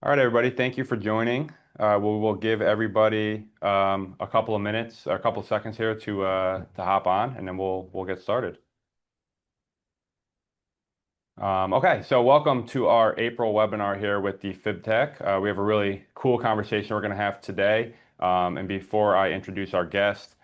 All right, everybody, thank you for joining. We'll give everybody a couple of minutes, a couple of seconds here to hop on, and then we'll get started. Okay, so welcome to our April webinar here with Defibtech. We have a really cool conversation we're going to have today. And before I introduce our guest,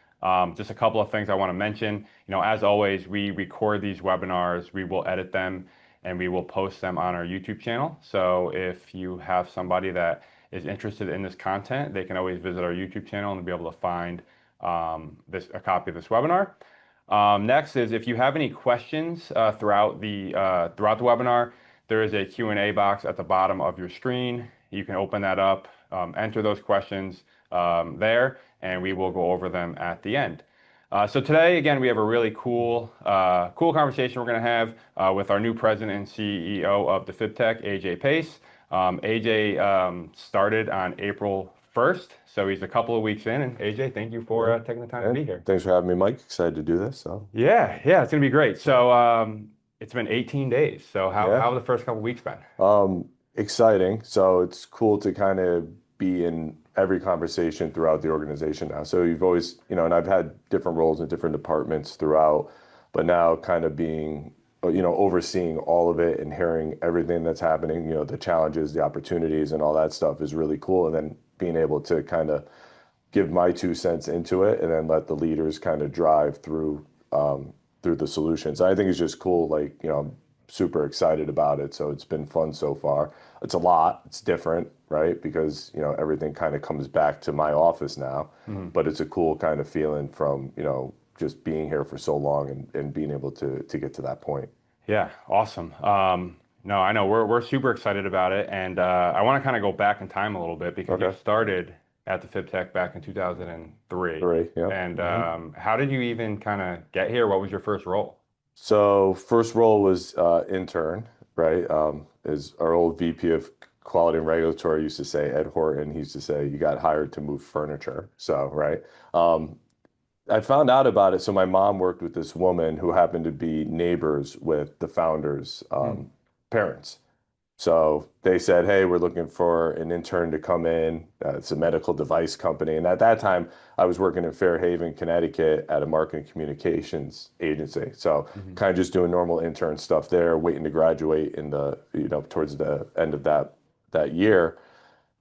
just a couple of things I want to mention. As always, we record these webinars, we will edit them, and we will post them on our YouTube channel. So if you have somebody that is interested in this content, they can always visit our YouTube channel and be able to find a copy of this webinar. Next is if you have any questions throughout the webinar, there is a Q&A box at the bottom of your screen. You can open that up, enter those questions there, and we will go over them at the end. So today, again, we have a really cool conversation we're going to have with our new president and CEO of Defibtech, AJ Pace. AJ started on April 1st, so he's a couple of weeks in. And AJ, thank you for taking the time to be here. Thanks for having me, Mike. Excited to do this. Yeah, it's gonna be great. So it's been 18 days. So how have the first couple of weeks been? Exciting. So it's cool to kind of be in every conversation throughout the organization now. So you've always, and I've had different roles in different departments throughout, but now kind of being, overseeing all of it and hearing everything that's happening, the challenges, the opportunities, and all that stuff is really cool. And then being able to kind of give my 2 cents into it and then let the leaders kind of drive through the solutions. I think it's just cool. I'm super excited about it. So it's been fun so far. It's a lot. It's different, right? Because, everything kind of comes back to my office now. But it's a cool kind of feeling from, just being here for so long and being able to get to that point. Yeah, awesome. No, I know we're super excited about it, and I want to kind of go back in time a little bit because you started at the FibTech back in 2003. Yeah. And how did you even kind of get here? What was your first role? So first role was intern, right? Is our old VP of Quality and Regulatory used to say, Ed Horton, he used to say, you got hired to move furniture. So, right. I found out about it. So my mom worked with this woman who happened to be neighbors with the founder's parents. So they said, hey, we're looking for an intern to come in. It's a medical device company. And at that time, I was working in Fairhaven, Connecticut at a marketing communications agency. So kind of just doing normal intern stuff there, waiting to graduate in towards the end of that year.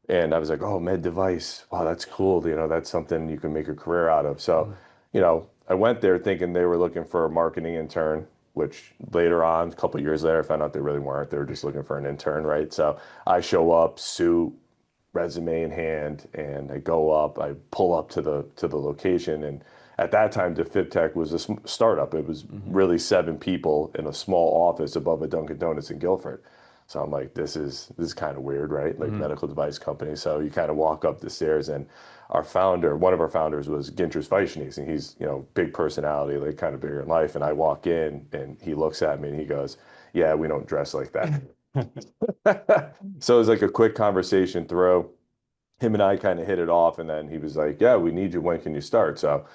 And I was like, oh, med device. Wow, that's cool. That's something you can make a career out of. So, I went there thinking they were looking for a marketing intern, which later on, a couple of years later, I found out they really weren't. They were just looking for an intern, right? So I show up, suit, resume in hand, and I go up. I pull up to the location, and at that time, Defibtech was a startup. It was really 7 people in a small office above a Dunkin' Donuts in Guilford. So I'm like, this is kind of weird, right? Like medical device company. So you kind of walk up the stairs, and one of our founders was Ginter's Weichnies, and he's, big personality, like kind of bigger in life. And I walk in and he looks at me and he goes, yeah, we don't dress like that. So it was like a quick conversation through. Him and I kind of hit it off, and then he was like, yeah, we need you. When can you start? So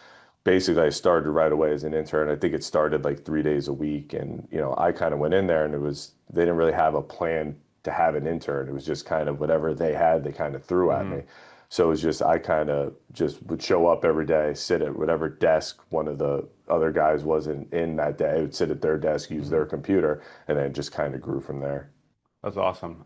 basically I started right away as an intern. I think it started like 3 days a week. And, I kind of went in there and they didn't really have a plan to have an intern. It was just kind of whatever they had, they kind of threw at me. So it was just, I kind of just would show up every day, sit at whatever desk one of the other guys wasn't in that day. I would sit at their desk, use their computer, and then it just kind of grew from there. That's awesome.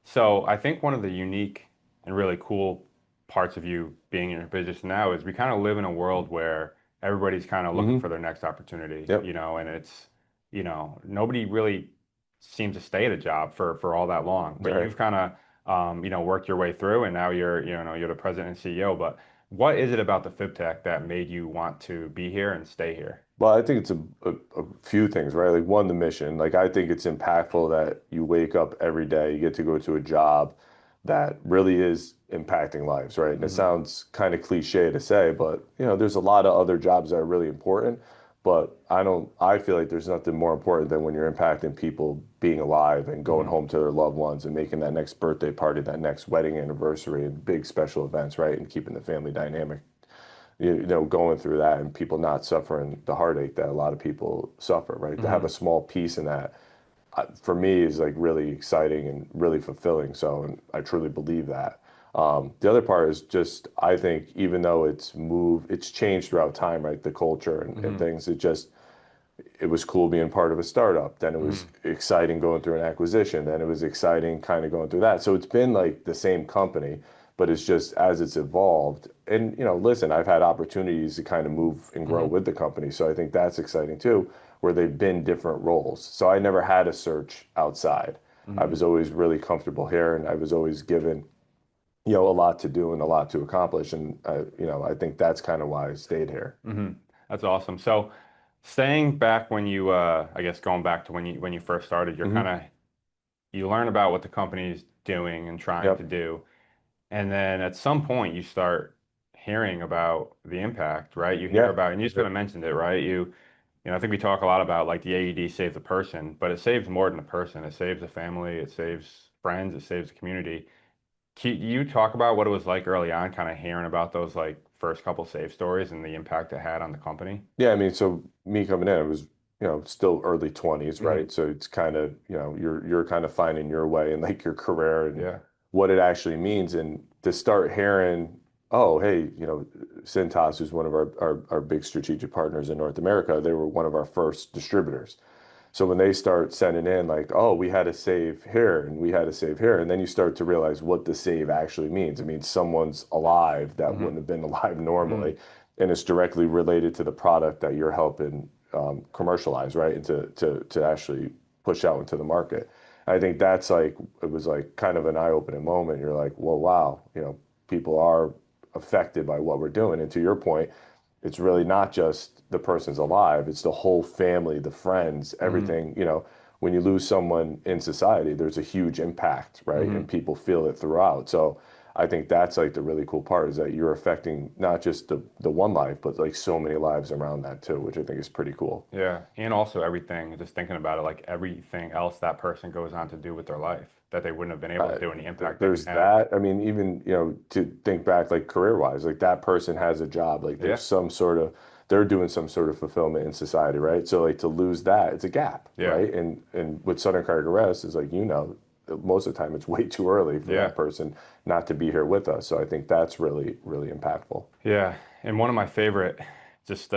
So I think one of the unique and really cool parts of you being in your position now is we kind of live in a world where everybody's kind of looking for their next opportunity, and it's, nobody really seems to stay at a job for all that long, but you've kind of, worked your way through, and now you're the president and CEO. But what is it about the FibTech that made you want to be here and stay here? Well, I think it's a few things, right? Like one, the mission. Like I think it's impactful that you wake up every day, you get to go to a job that really is impacting lives, right? And it sounds kind of cliche to say, but there's a lot of other jobs that are really important. But I feel like there's nothing more important than when you're impacting people being alive and going home to their loved ones and making that next birthday party, that next wedding anniversary, and big special events, right? And keeping the family dynamic, going through that, and people not suffering the heartache that a lot of people suffer, right? To have a small piece in that for me is like really exciting and really fulfilling. So, and I truly believe that. The other part is just, I think even though it's changed throughout time, right? The culture and Hmm. things, it was cool being part of a startup. Then it was Hmm. exciting going through an acquisition. Then it was exciting kind of going through that. So it's been like the same company, but it's just as it's evolved. And, listen, I've had opportunities to kind of move and grow Hmm. with the company. So I think that's exciting too, where they've been different roles. So I never had a search outside. I Hmm. was always really comfortable here and I was always given, a lot to do and a lot to accomplish. And, I think that's kind of why I stayed here. Hmm. That's awesome. So staying back when you, I guess going back to when you first started, Hmm. you learn about what the company's doing and trying to Yep. do. And then at some point you start hearing about the impact, right? You hear Yeah. about, and you just kind Yep. of mentioned it, right? I think we talk a lot about like the AED saves a person, but it saves more than a person. It saves a family, it saves friends, it saves a community. Can you talk about what it was like early on, kind of hearing about those like first couple save stories and the impact it had on the company? Yeah, I mean, so me coming in, it was, still early 20s, Hmm. right? So it's kind of, you're kind of finding your way in like your career and Yeah. what it actually means. And to start hearing, oh, hey, Cintas, who's one of our big strategic partners in North America, they were one of our first distributors. So when they start sending in like, oh, we had a save here and we had a save here, and then you start to realize what the save actually means. It means someone's alive that Hmm. wouldn't have been alive Hmm. normally, and it's directly related to the product that you're helping commercialize, right? And to actually push out into the market. I think that's like it was like kind of an eye-opening moment. You're like, well, wow, people are affected by what we're doing. And to your point, it's really not just the person's alive, it's the whole family, the friends, Hmm. everything. When you lose someone in society, there's a huge impact, right? And Hmm. people feel it throughout. So I think that's like the really cool part is that you're affecting not just the one life, but like so many lives around that too, which I think is pretty cool. Yeah. And also everything, just thinking about it, like everything else that person goes on to do with their life that they wouldn't have been able to uh, do and the impact they can there's have. that. I mean, even, to think back like career wise, like that person has a job, like Yeah. they're doing some sort of fulfillment in society, right? So like to lose that, it's a gap, Yeah. right? And with sudden cardiac arrest is like, most of the time it's way too early for Yeah. that person not to be here with us. So I think that's really, really impactful. Yeah. And one of my favorite just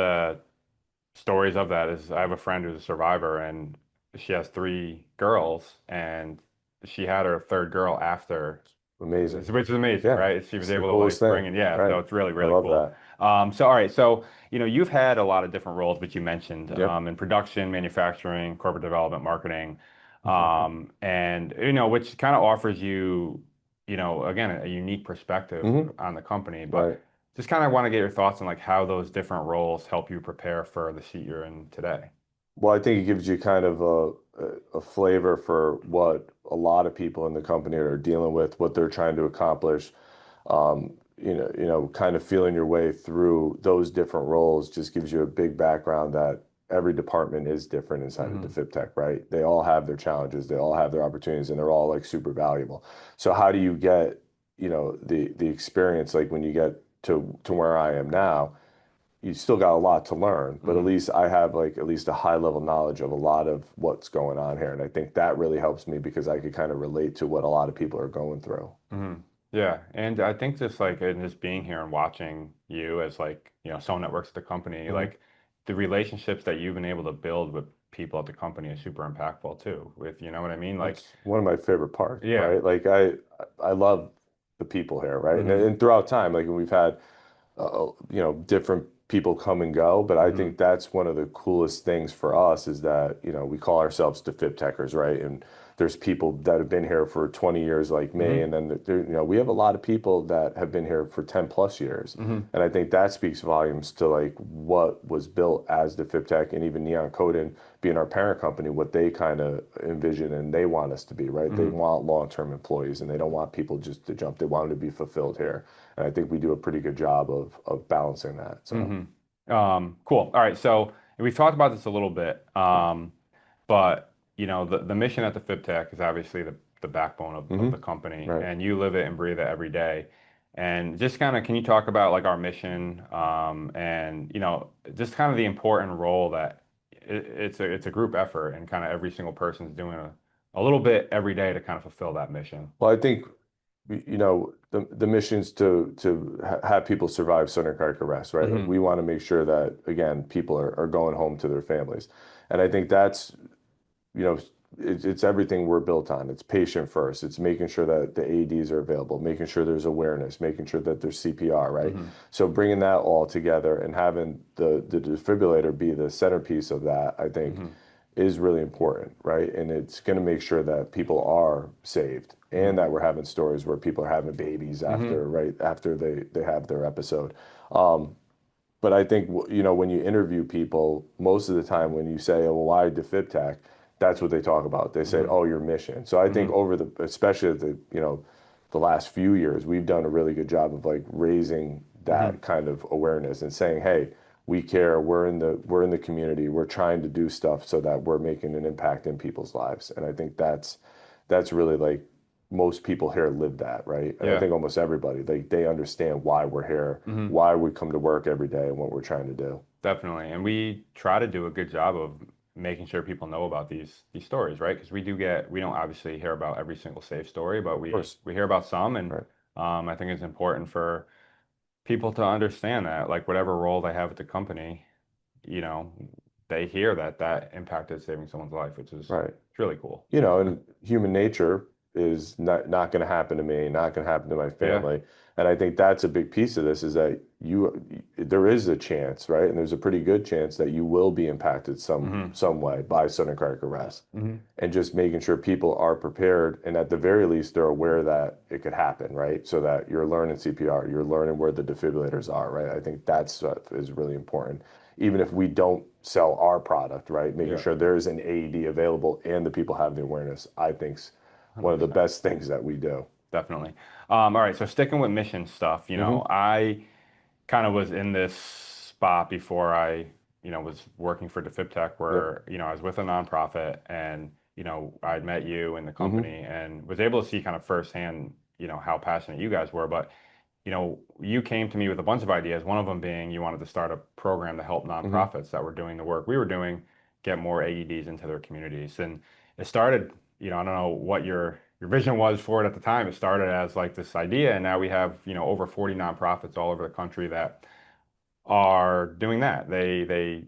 stories of that is I have a friend who's a survivor and she has three girls and she had her third girl after, Amazing. which is amazing, Yeah. right? She was It's the able to coolest like bring thing. in, yeah, so Right. it's really, I really love cool. that. So, all right, so, you've had a lot of different roles, which you mentioned Yep. in production, manufacturing, corporate development, marketing, and, which kind of offers you, again, a unique perspective Hmm. on the company, but Right. just kind of want to get your thoughts on like how those different roles help you prepare for the seat you're in today. Well, I think it gives you kind of a flavor for what a lot of people in the company are dealing with, what they're trying to accomplish. Kind of feeling your way through those different roles just gives you a big background that every department is different inside of Hmm. Defibtech, right? They all have their challenges, they all have their opportunities, and they're all like super valuable. So how do you get, the experience like when you get to where I am now? You still got a lot to learn, but at Hmm. least I have like at least a high level knowledge of a lot of what's going on here. And I think that really helps me because I could kind of relate to what a lot of people are going through. Hmm. Yeah, and I think just like in just being here and watching you as like, someone that works at the company, Hmm. like the relationships that you've been able to build with people at the company is super impactful too. With, you know what I mean? Like, That's one of my favorite parts, yeah. right? Like I love the people here, right? Hmm. And throughout time, like we've had different people come and go, but I Hmm. think that's one of the coolest things for us is that, we call ourselves Defib Techers, right? And there's people that have been here for 20 years like me, Hmm. and then we have a lot of people that have been here for 10 plus years. Hmm. And I think that speaks volumes to like what was built as Defib Tech and even Neon Coden being our parent company, what they kind of envision and they want us to be, right? They Hmm. want long-term employees and they don't want people just to jump. They want them to be fulfilled here. And I think we do a pretty good job of balancing that. So, Hmm. Cool. All right. So we've talked about this a little bit, but the mission at the FibTech is obviously the backbone of the company, right. and you live it and breathe it every day. And just kind of, can you talk about like our mission, and just kind of the important role that it's a group effort, and kind of every single person's doing a little bit every day to kind of fulfill that mission. Well, I think the mission's to have people survive sudden cardiac arrest, right? Like Hmm. we want to make sure that again people are going home to their families, and I think that's you know it's everything we're built on. It's patient first. It's making sure that the AEDs are available, making sure there's awareness, making sure that there's CPR, right? Hmm. So bringing that all together and having the defibrillator be the centerpiece of that, I think Hmm. is really important, right? And it's going to make sure that people are saved and Hmm. that we're having stories where people are having babies Hmm. after, right, after they have their episode. Um, but I think, when you interview people, most of the time when you say, well, why Defibtech, that's what they talk about. They say, Hmm. oh, your mission. So I think Hmm. especially the last few years, we've done a really good job of like raising Hmm. that kind of awareness and saying, hey, we care. We're in the community. We're trying to do stuff so that we're making an impact in people's lives. And I think that's really like most people here live that, right? And I Yeah. think almost everybody, they understand why we're here, Hmm. why we come to work every day and what we're trying to do. Definitely. And we try to do a good job of making sure people know about these stories, right? Because we don't obviously hear about every single safe story, but Of we course. we hear about some, and Right. I think it's important for people to understand that, like whatever role they have at the company, you know, they hear that impact is saving someone's life, which is Right. it's really cool. And human nature is not going to happen to me, not going to happen to my Yeah. family. And I think that's a big piece of this is that there is a chance, right? And there's a pretty good chance that you will be impacted Hmm. some way by sudden cardiac arrest. Hmm. And just making sure people are prepared and at the very least they're aware that it could happen, right? So that you're learning CPR, you're learning where the defibrillators are, right? I think that's what is really important. Even if we don't sell our product, right? Making Yeah. sure there's an AED available and the people have the awareness, I think's one of the 100%. best things that we do. Definitely. All right, so sticking with mission stuff, Hmm. I kind of was in this spot before I, was working for Defibtech Yep. where, I was with a nonprofit, and, I'd met you in the Hmm. company and was able to see kind of firsthand, how passionate you guys were. But, you came to me with a bunch of ideas, one of them being you wanted to start a program to help Hmm. nonprofits that were doing the work we were doing, get more AEDs into their communities. And it started, I don't know what your vision was for it at the time. It started as like this idea, and now we have, over 40 nonprofits all over the country that are doing that.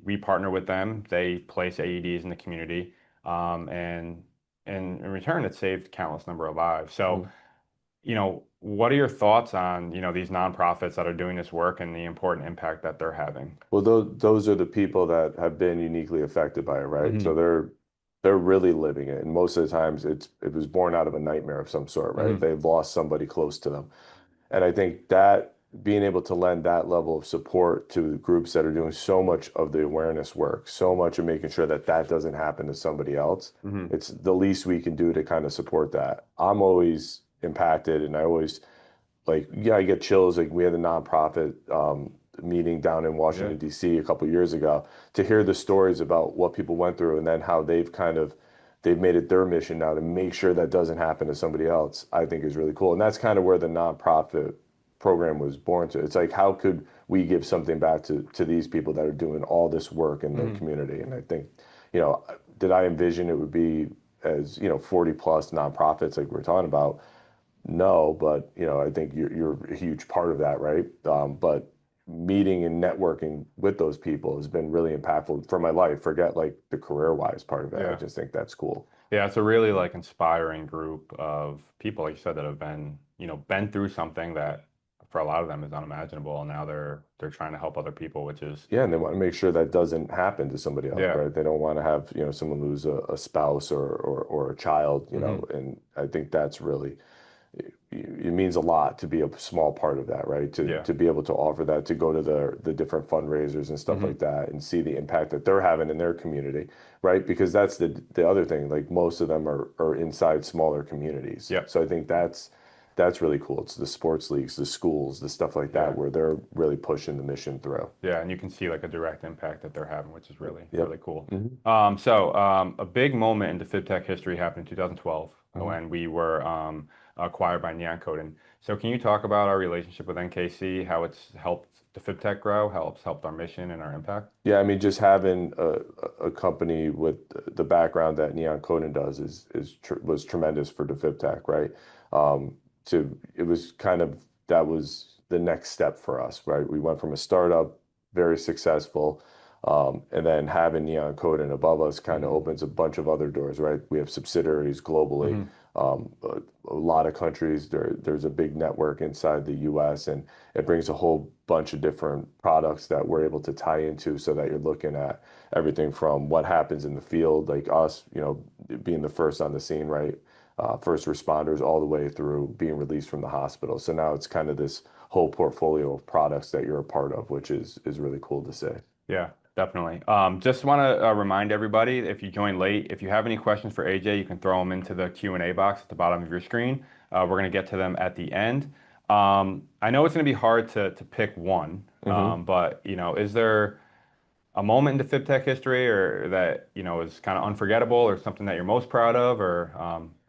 We partner with them. They place AEDs in the community, and in return, it saved countless number of lives. So, Hmm. what are your thoughts on, these nonprofits that are doing this work and the important impact that they're having? Well, those are the people that have been uniquely affected by it, right? So Hmm. they're really living it, and most of the times it was born out of a nightmare of some sort, right? Hmm. They've lost somebody close to them. And I think that being able to lend that level of support to groups that are doing so much of the awareness work, so much of making sure that that doesn't happen to somebody else, Hmm. it's the least we can do to kind of support that. I'm always impacted, and I always like, yeah, I get chills. Like we had a nonprofit meeting down in Yeah. Washington, D.C. a couple years ago to hear the stories about what people went through and then how they've made it their mission now to make sure that doesn't happen to somebody else, I think is really cool. And that's kind of where the nonprofit program was born to. It's like, how could we give something back to these people that are doing all this work in the Hmm. community? And I think, did I envision it would be as, 40 plus nonprofits like we're talking about? No, but I think you're a huge part of that, right? But meeting and networking with those people has been really impactful for my life. Forget like the career-wise part of it. I Yeah. just think that's cool. Yeah, it's a really like inspiring group of people, like you said, that have been, been through something that for a lot of them is unimaginable, and now they're trying to help other people, which is Yeah, and they want to make sure that doesn't happen to somebody else, yeah. right? They don't want to have, someone lose a spouse or a child, Hmm. and I think that's really it means a lot to be a small part of that, right? To Yeah. to be able to offer that, to go to the different fundraisers and stuff like Hmm. that, and see the impact that they're having in their community, right? Because that's the other thing. Like most of them are inside smaller communities, Yep. so I think that's really cool. It's the sports leagues, the schools, the stuff like that, Yeah. where they're really pushing the mission through. Yeah, and you can see like a direct impact that they're having, which is really, Yep. really cool. Hmm. So a big moment in the FibTech history happened in 2012 Hmm. when we were acquired by Neon Code. So can you talk about our relationship with NKC, how it's helped Defibtech grow, how it's helped our mission and our impact? Yeah, I mean, just having a company with the background that Neon Coden does was tremendous for Defibtech, right? It was kind of that was the next step for us, right? We went from a startup, very successful, and then having Neon Coden above us kind of opens a bunch of other doors, right? We have subsidiaries globally. Hmm. A lot of countries, there's a big network inside the US, and it brings a whole bunch of different products that we're able to tie into so that you're looking at everything from what happens in the field, like us, being the first on the scene, right? First responders all the way through being released from the hospital. So now it's kind of this whole portfolio of products that you're a part of, which is really cool to see. Yeah, definitely. Just want to remind everybody, if you joined late, if you have any questions for AJ, you can throw them into the Q&A box at the bottom of your screen. We're going to get to them at the end. I know it's going to be hard to pick one, Hmm. but is there a moment in the FibTech history or that is kind of unforgettable or something that you're most proud of, or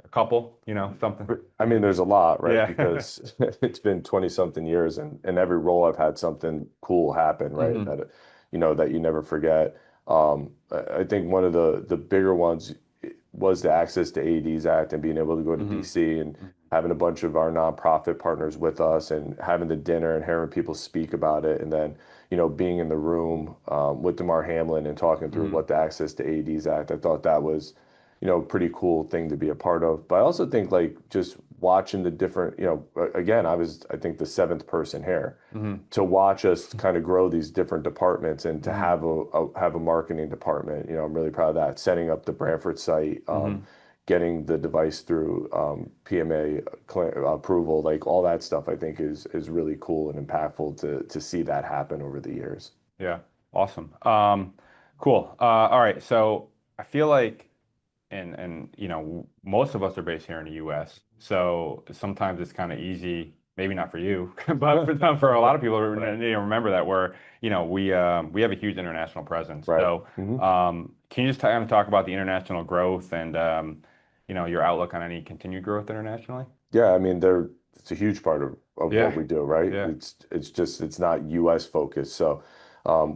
a couple, something? I mean, there's a lot, right? Yeah. Because it's been 20 something years, and every role I've had something cool happen, right? Hmm. That you never forget. I think one of the bigger ones was the Access to AEDs Act and being able to go to Hmm. DC and having a bunch of our nonprofit partners with us and having the dinner and hearing people speak about it. And then, being in the room with Damar Hamlin and talking through Hmm. what the Access to AEDs Act, I thought that was pretty cool thing to be a part of. But I also think like just watching the different, again, I think the seventh person here Hmm. to watch us kind of grow these different departments and to Hmm. have a marketing department. I'm really proud of that. Setting up the Brantford site, Hmm. getting the device through PMA approval, like all that stuff, I think is really cool and impactful to see that happen over the years. Yeah, awesome. Cool. All right, so I feel like, and most of us are based here in the U.S., so sometimes it's kind of easy. Maybe not for you, but for a lot of people, Right. remember that we have a huge international presence. Right. So, Hmm. can you just kind of talk about the international growth and your outlook on any continued growth internationally? Yeah, I mean, it's a huge part of what Yeah, we do, right? yeah. It's not US focused. So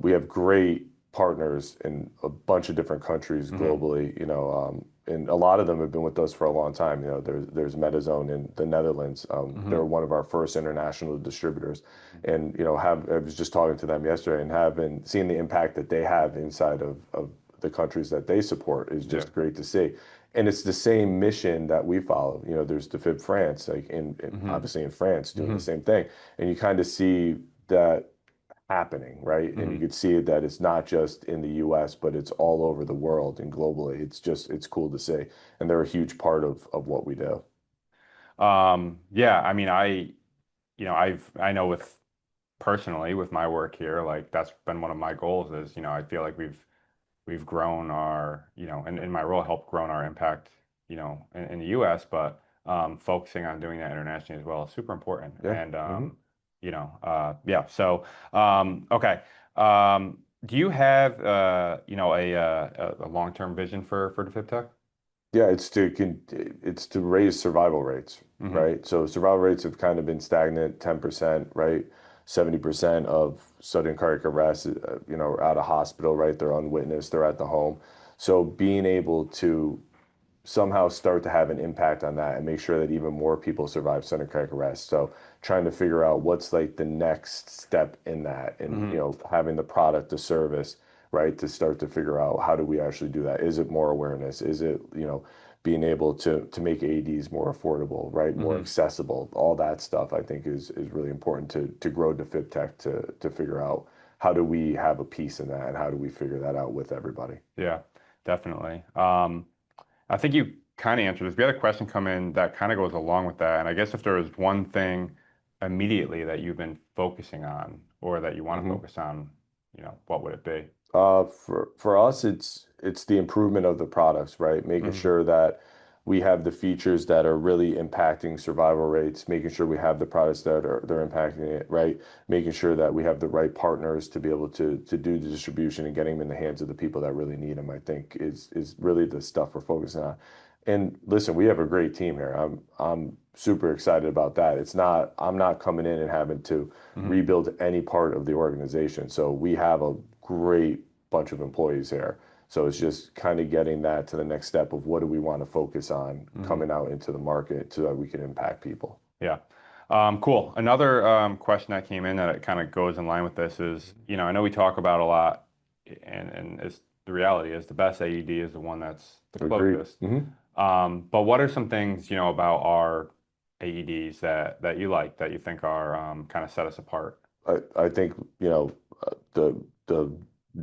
we have great partners in a bunch of different countries Hmm. globally, and a lot of them have been with us for a long time. There's Medizone in the Netherlands. They're Hmm. one of our first international distributors. And I was just talking to them yesterday and having seen the impact that they have inside of the countries that they support is Yeah. just great to see. And it's the same mission that we follow. There's Defib France, like Hmm. obviously in France, doing the Hmm. same thing, and you kind of see that happening, right? And you Hmm. could see that it's not just in the U.S., but it's all over the world and globally. It's cool to see, and they're a huge part of what we do. Yeah, I mean, I know with personally with my work here, like that's been one of my goals is, I feel like we've grown our, and in my role helped grown our impact, in the US, but focusing on doing that internationally as well is super important. Yeah. And Hmm. yeah, so okay. Do you have a long-term vision for the FibTech? Yeah, it's to raise survival rates, Hmm. right? So survival rates have kind of been stagnant, 10%, right? 70% of sudden cardiac arrest, are out of hospital, right? They're unwitnessed, they're at the home. So being able to somehow start to have an impact on that and make sure that even more people survive sudden cardiac arrest. So trying to figure out what's like the next step in that and Hmm. having the product, the service, right, to start to figure out how do we actually do that? Is it more awareness? Is it, being able to make AEDs more affordable, right? More Hmm. accessible. All that stuff I think is really important to grow DefibTech to figure out how do we have a piece in that and how do we figure that out with everybody. Yeah, definitely. I think you kind of answered this. We had a question come in that kind of goes along with that. And I guess if there was one thing immediately that you've been focusing on or that you want to Mhm. focus on, what would it be? For us, it's the improvement of the products, right? Making Hmm. sure that we have the features that are really impacting survival rates, making sure we have the products that are they're impacting it, right? Making sure that we have the right partners to be able to do the distribution and getting them in the hands of the people that really need them, I think is really the stuff we're focusing on. And listen, we have a great team here. I'm super excited about that. It's not, I'm not coming in and having to Hmm. rebuild any part of the organization. So we have a great bunch of employees here. So it's just kind of getting that to the next step of what do we want to focus on Hmm. coming out into the market so that we can impact people. Yeah. Cool. Another question that came in that it kind of goes in line with this is, I know we talk about a lot, and it's, the reality is the best AED is the one that's the Agreed. closest. But what are some things, about our AEDs that you like, that you think are kind of set us apart? I think, the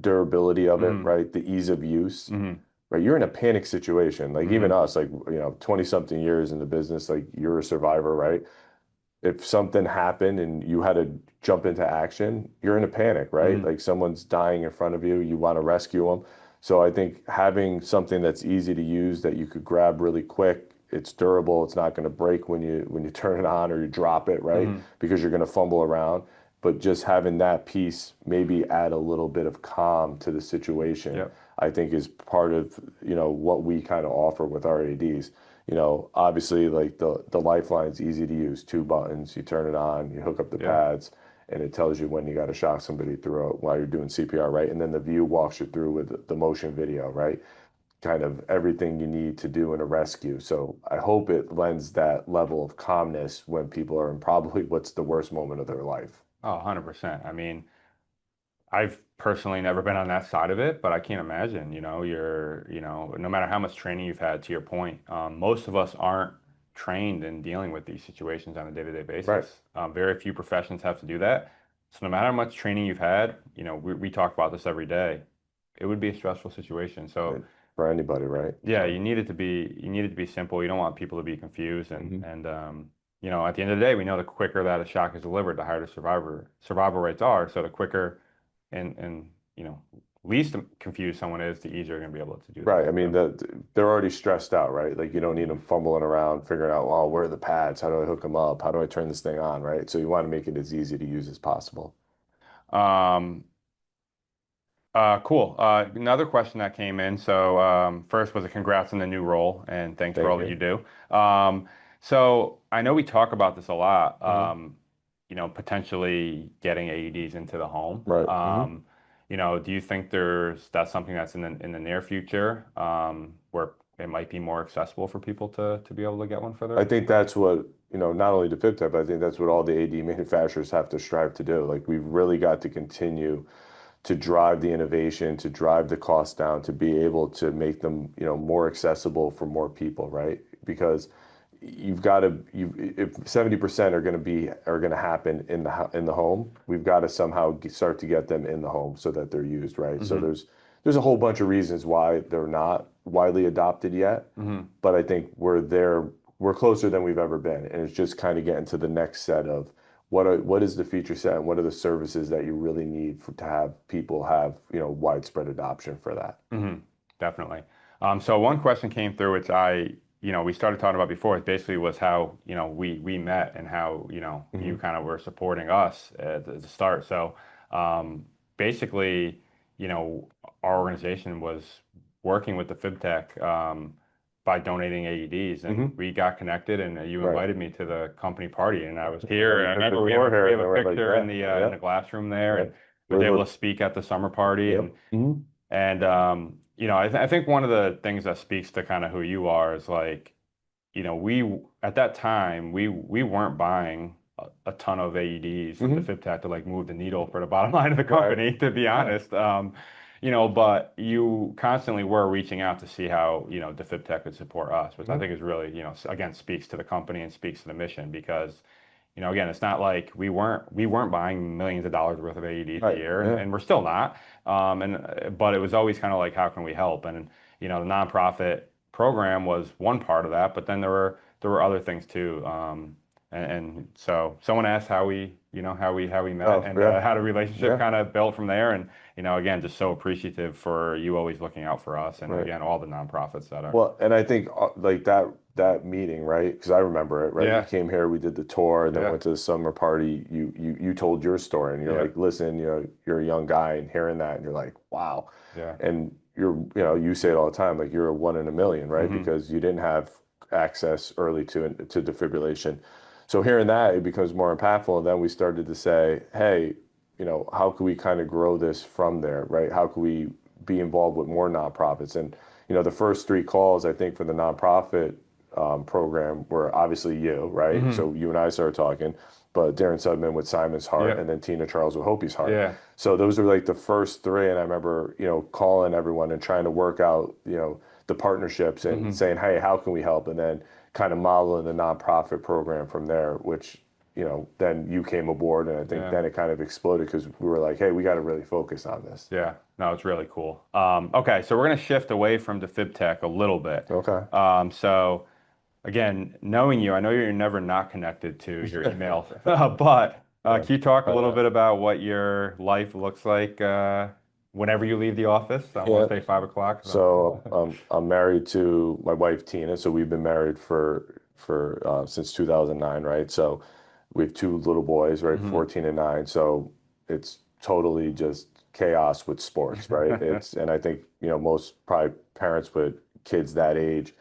durability of it, Hmm. right? The ease of use, Hmm. right? You're in a panic situation. Like even Hmm. us, like, 20 something years in the business, like you're a survivor, right? If something happened and you had to jump into action, you're in a panic, right? Hmm. Like someone's dying in front of you, you want to rescue them. So I think having something that's easy to use that you could grab really quick, it's durable, it's not going to break when you turn it on or you drop it, right? Hmm. Because you're going to fumble around. But just having that piece maybe add a little bit of calm to the situation, Yep. I think is part of, what we kind of offer with our ADs. Obviously like the lifeline's easy to use, two buttons, you turn it on, you hook up the Yeah. pads, and it tells you when you got to shock somebody through it while you're doing CPR, right? And then the view walks you through with the motion video, right? Kind of everything you need to do in a rescue. So I hope it lends that level of calmness when people are in probably what's the worst moment of their life. Oh, 100%. I mean, I've personally never been on that side of it, but I can't imagine, no matter how much training you've had, to your point, most of us aren't trained in dealing with these situations on a day-to-day Right. basis. Very few professions have to do that. So no matter how much training you've had, we talk about this every day, it would be a stressful situation. So Right. For anybody, right? yeah, So, you need it to be simple. You don't want people to be confused, mhm. and at the end of the day, we know the quicker that a shock is delivered, the higher the survival rates are. So the quicker and least confused someone is, the easier you're gonna be able to do Right. that. I mean, So, they're already stressed out, right? Like you don't need them fumbling around, figuring out, well, where are the pads? How do I hook them up? How do I turn this thing on, right? So you want to make it as easy to use as possible. um, cool. Another question that came in. So, first was a congrats on the new role and thanks for Thank all that you you. do. So I know we talk about this a lot, Hmm. potentially getting AEDs into the home. Right. Do you think that's something that's in the near future, where it might be more accessible for people to be able to get one for I their think that's what, not only Defibtech, but I think that's what all the AD manufacturers have to strive to do. Like we've really got to continue to drive the innovation, to drive the cost down, to be able to make them, more accessible for more people, right? Because you've got to, if 70% are going to happen in the home, we've got to somehow start to get them in the home so that they're used, right? So Hmm. there's a whole bunch of reasons why they're not widely adopted yet, Hmm. but I think we're closer than we've ever been, and it's just kind of getting to the next set of what is the feature set and what are the services that you really need to have people have, widespread adoption for that. Hmm. Definitely. So one question came through, which we started talking about before. It basically was how, we met and how, you Hmm. kind of were supporting us at the start. So, basically, our organization was working with the FibTech, by donating AEDs, and Hmm. we got connected, and you Right. invited me to the company party, and I was And here. we I took the remember tour here we and have a we're like, picture yeah, in the yep, glass room there, and yep. was We're able to look, speak at the summer party, yep. Hmm. I think one of the things that speaks to kind of who you are is like, we at that time we weren't buying a ton of AEDs from Hmm. Defibtech to like move the needle for the bottom line of the Right. company, to be Yeah. honest. But you constantly were reaching out to see how, Defibtech could support us, which I Hmm. think is really, again, speaks to the company and speaks to the mission because, again, it's not like we weren't buying millions of dollars worth of AEDs a Right. year, and, Yeah. and we're still not. But it was always kind of like, how can we help? And the nonprofit program was one part of that, but then there were other things too. And so someone asked how we met, Oh, and yeah. how the relationship Yeah. kind of built from there. And again, just so appreciative for you always looking out for us, and Right. again, all the nonprofits that are. Well, and I think like that meeting, right? Because I remember it, right? You Yeah, came here, we did the tour, and then yeah, went to the summer party. You told your story, and you're yeah, like, listen, you're a young guy, and hearing that, and you're like, wow. yeah. And you say it all the time, like you're a one in a million, right? Hmm. Because you didn't have access early to defibrillation. So hearing that, it becomes more impactful. And then we started to say, hey, how can we kind of grow this from there, right? How can we be involved with more nonprofits? And, the first three calls, I think, for the nonprofit program were obviously you, right? Hmm. So you and I started talking, but Darren Sudman with Simon's Heart, Yeah. and then Tina Charles with Hopi's Heart. Yeah. So those were like the first three, and I remember, calling everyone and trying to work out, the partnerships and Hmm. saying, hey, how can we help? And then kind of modeling the nonprofit program from there, which, then you came aboard, and I think Yeah. then it kind of exploded because we were like, hey, we got to really focus on this. Yeah. No, it's really cool. Okay, so we're going to shift away from Defibtech a little bit. Okay. So again, knowing you, I know you're never not connected to your email, but Yeah, can you talk a try little that. bit about what your life looks like whenever you leave the office? I don't want Yeah. to say 5 o'clock. So I'm married to my wife Tina. So we've been married for since 2009, right? So we have two little boys, right? Hmm. 14 and 9. So it's totally just chaos with sports, right? And I think, most probably parents with kids that age,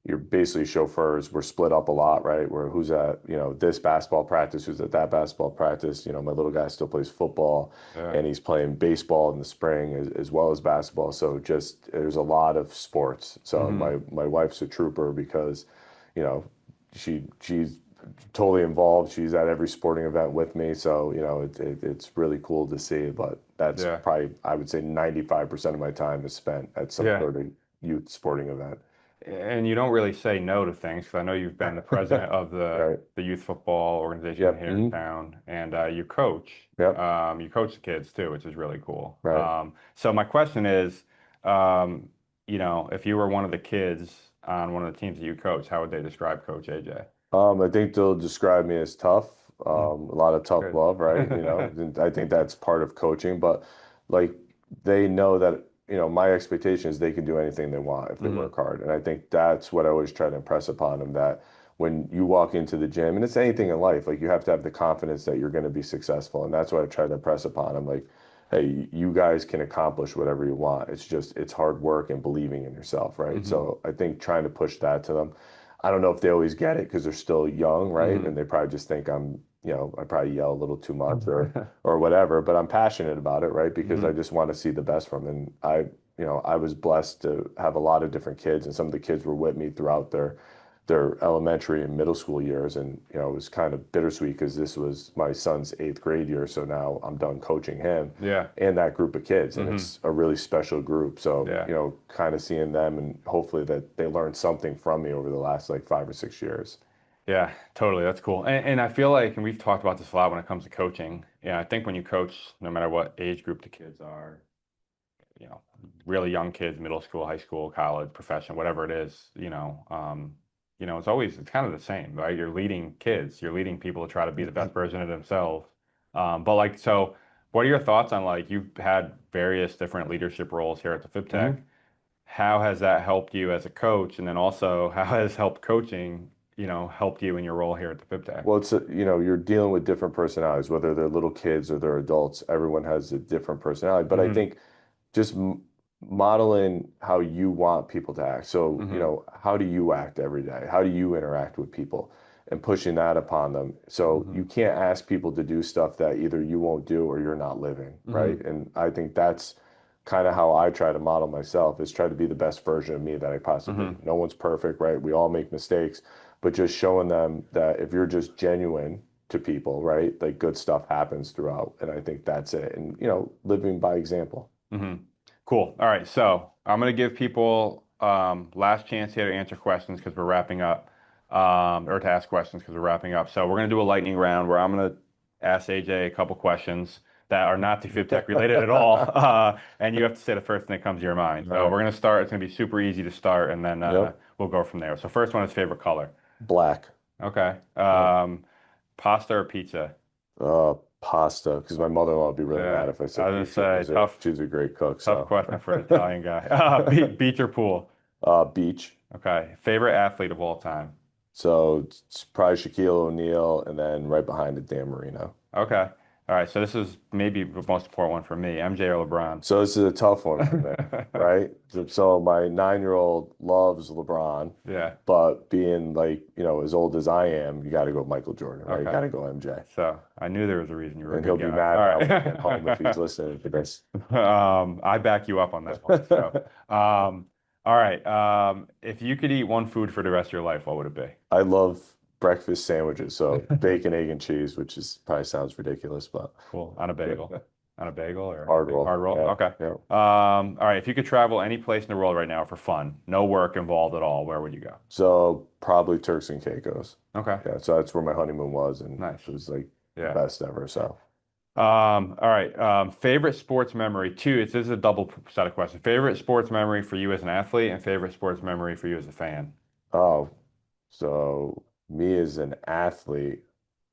you're basically chauffeurs. We're split up a lot, right? Where who's at, this basketball practice, who's at that basketball practice. My little guy still plays football, Yeah. and he's playing baseball in the spring as well as basketball. So just there's a lot of sports. So Hmm. my wife's a trooper because, you know, she's totally involved. She's at every sporting event with me. So, it's really cool to see. But that's Yeah. probably, I would say 95% of my time is spent at some Yeah. sort of youth sporting event. And you don't really say no to things because I know you've been the president of Right. the youth football organization Yep. here in town, and you coach. Yep. You coach the kids too, which is really cool. Right. So my question is, um, if you were one of the kids on one of the teams that you coach, how would they describe Coach AJ? I think they'll describe me as tough, Mm. a lot of tough Good. love, right? And I think that's part of coaching, but like they know that, my expectation is they can do anything they want if they Hmm. work hard. And I think that's what I always try to impress upon them, that when you walk into the gym, and it's anything in life, like you have to have the confidence that you're going to be successful. And that's what I try to impress upon them. Like, hey, you guys can accomplish whatever you want. It's hard work and believing in yourself, right? Hmm. So I think trying to push that to them. I don't know if they always get it because they're still young, right? Hmm. And they probably just think I probably yell a little too much or whatever, but I'm passionate about it, right? Because I Hmm. just want to see the best from them. And I was blessed to have a lot of different kids, and some of the kids were with me throughout their elementary and middle school years. And, it was kind of bittersweet because this was my son's eighth grade year. So now I'm done coaching him Yeah. and that group of kids. And Hmm. it's a really special group. So, Yeah. kind of seeing them and hopefully that they learned something from me over the last like 5 or 6 years. Yeah, totally. That's cool. And I feel like, and we've talked about this a lot when it comes to coaching. Yeah, I think when you coach, no matter what age group the kids are, you know, really young kids, middle school, high school, college, profession, whatever it is, it's kind of the same, right? You're leading kids, you're leading people to try to be the best version of themselves. But like, so what are your thoughts on like you've had various different leadership roles here at the FibTech? Mhm. How has that helped you as a coach? And then also how has helped coaching, helped you in your role here at the FibTech? Well, you're dealing with different personalities, whether they're little kids or they're adults. Everyone has a different personality. But I Hmm. think just modeling how you want people to act. So, Hmm. how do you act every day? How do you interact with people and pushing that upon them? So Hmm. you can't ask people to do stuff that either you won't do or you're not living, right? Hmm. And I think that's kind of how I try to model myself, is try to be the best version of me that I possibly. Hmm. No one's perfect, right? We all make mistakes, but just showing them that if you're just genuine to people, right? Like good stuff happens throughout. And I think that's it. And, living by example. Hmm. Cool. All right. So I'm going to give people last chance here to answer questions because we're wrapping up, or to ask questions because we're wrapping up. So we're going to do a lightning round where I'm going to ask AJ a couple questions that are not defib tech related at all. And you have to say the first thing that comes to your mind. All So right. we're going to start. It's going to be super easy to start, and then Yep. we'll go from there. So first one is favorite color. Black. Okay. Yep. Pasta or pizza? Pasta, because my mother-in-law would be really Yeah. mad if I I said was going to pizza say because tough, she's a great cook. tough So, question for an Italian guy. Beach or pool? beach. Okay. Favorite athlete of all time? So it's probably Shaquille O'Neal, and then right behind it, Dan Marino. Okay. All right, so this is maybe the most important one for me, MJ or LeBron? So this is a tough one for me, right? So my 9-year-old loves LeBron, Yeah. but being like, as old as I am, you got to go Michael Jordan, right? You Okay. got to go MJ. So I knew there was a reason you were a And good he'll be guy. mad All now when I get home if he's right. listening to this. I back you up on that one. So, all right. If you could eat one food for the rest of your life, what would it be? I love breakfast sandwiches, so bacon, egg, and cheese, which is probably sounds ridiculous, but Cool. On a bagel. On a bagel or hard roll. hard roll? Yeah, Okay. yeah. All right. If you could travel any place in the world right now for fun, no work involved at all, where would you go? So probably Turks and Caicos. Okay. Yeah, so that's where my honeymoon was, and Nice. it was like the Yeah. best ever. So, All right. Favorite sports memory. This is a double set of questions. Favorite sports memory for you as an athlete and favorite sports memory for you as a fan. oh, so me as an athlete,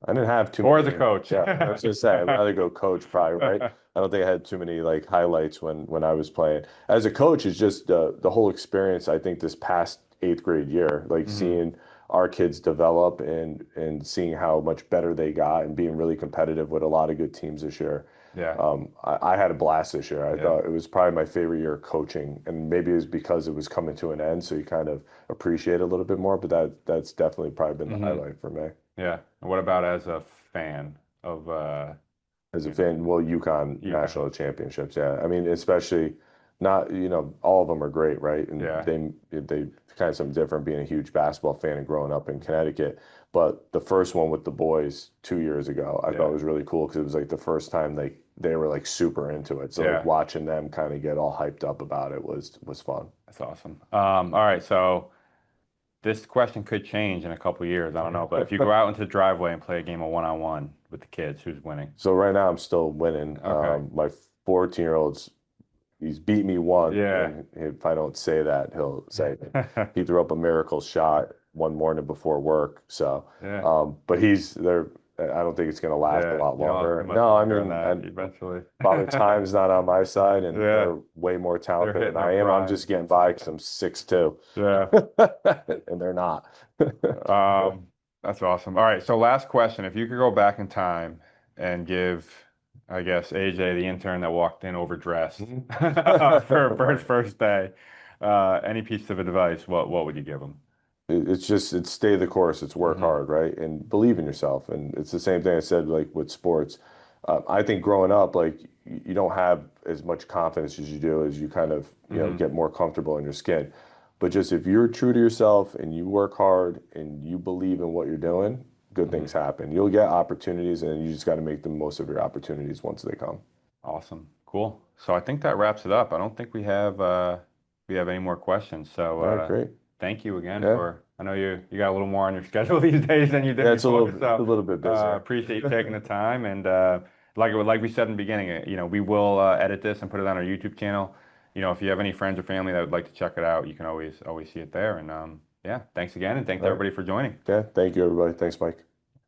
I didn't have too Or as a many. coach. Yeah, I was gonna say I'd rather go coach probably, right? I don't think I had too many like highlights when I was playing. As a coach, it's just the whole experience. I think this past eighth grade year, like hmm seeing our kids develop and seeing how much better they got and being really competitive with a lot of good teams this year. Yeah. I had a blast this year. I Yeah. thought it was probably my favorite year of coaching, and maybe it was because it was coming to an end, so you kind of appreciate it a little bit more. But that's definitely probably been the hmm highlight for me. Yeah. And what about as a fan of As a you know, fan, well, UConn UConn? national championships, yeah. I mean, especially not, all of them are great, right? And Yeah. they kind of something different being a huge basketball fan and growing up in Connecticut. But the first one with the boys 2 years ago, I thought Yeah. was really cool because it was like the first time they were like super into it. So like Yeah. watching them kind of get all hyped up about it was fun. That's awesome. All right. So this question could change in a couple years. I don't know. But if you go out into the driveway and play a game of one-on-one with the kids, who's winning? So right now I'm still winning. Okay. My 14-year-old's he's beat me one, Yeah. and if I don't say that, he'll say he threw up a miracle shot one morning before work. So, Yeah. but he's there. I don't think it's going to last a Yeah. lot You longer. must No, I have learned mean, that and eventually. Father Time's not on my side, and Yeah. they're way more They're talented hitting than I their am. I'm prime. just getting by because I'm 6'2", Yeah. and they're not. That's awesome. All right. So last question. If you could go back in time and give, I guess, AJ, the intern that walked in overdressed for his first day, any piece of advice, what would you give him? It's stay the course. It's work hmm hard, right? And believe in yourself. And it's the same thing I said, like with sports. I think growing up, like you don't have as much confidence as you do as you kind of, hmm get more comfortable in your skin. But just if you're true to yourself and you work hard and you believe in what you're doing, good hmm things happen. You'll get opportunities and you just got to make the most of your opportunities once they come. Awesome. Cool. So I think that wraps it up. I don't think we have any more questions. So All right, great. thank you again Yeah. for I know you got a little more on your schedule these days than you did Yeah, it's before. a So little bit busier. appreciate you taking the time and like we said in the beginning, we will edit this and put it on our YouTube channel. If you have any friends or family that would like to check it out, you can always see it there. And yeah, thanks again and thanks All right. everybody for joining. Yeah, thank you, everybody. Thanks, Mike.